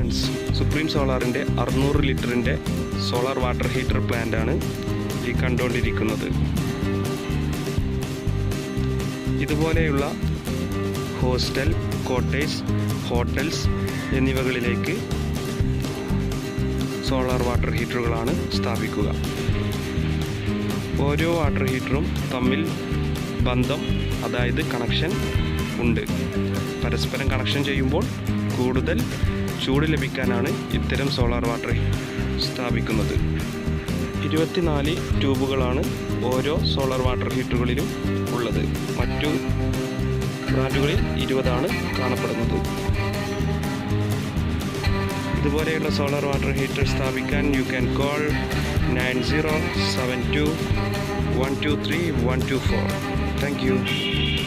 Friends, supreme സോളാറിൻ്റെ 600 ലിറ്ററിൻ്റെ solar water heater പ്ലാന്റാണ് ഈ കണ്ടുകൊണ്ടിരിക്കുന്നത്. ഇതുപോലെയുള്ള ഹോസ്റ്റൽ, കോട്ടേജ്, ഹോട്ടൽസ് എന്നിവകളിലേക്ക് സോളാർ വാട്ടർ ഹീറ്ററുകളാണ് സ്ഥാപിക്കുക. ഓരോ വാട്ടർ ഹീറ്ററും തമ്മിൽ ബന്ധം, അതായത് കണക്ഷൻ ഉണ്ട്. പരസ്പരം കണക്ഷൻ ചെയ്യുമ്പോൾ കൂടുതൽ ചൂട് ലഭിക്കാനാണ് ഇത്തരം സോളാർ വാട്ടർ സ്ഥാപിക്കുന്നത്. 24 ട്യൂബുകളാണ് ഓരോ സോളാർ വാട്ടർ ഹീറ്ററുകളിലും ഉള്ളത്. മറ്റു ബ്രാൻഡുകളിൽ 20 കാണപ്പെടുന്നത്. ഇതുപോലെയുള്ള സോളാർ വാട്ടർ ഹീറ്റർ സ്ഥാപിക്കാൻ you can call 9072123124. Thank you.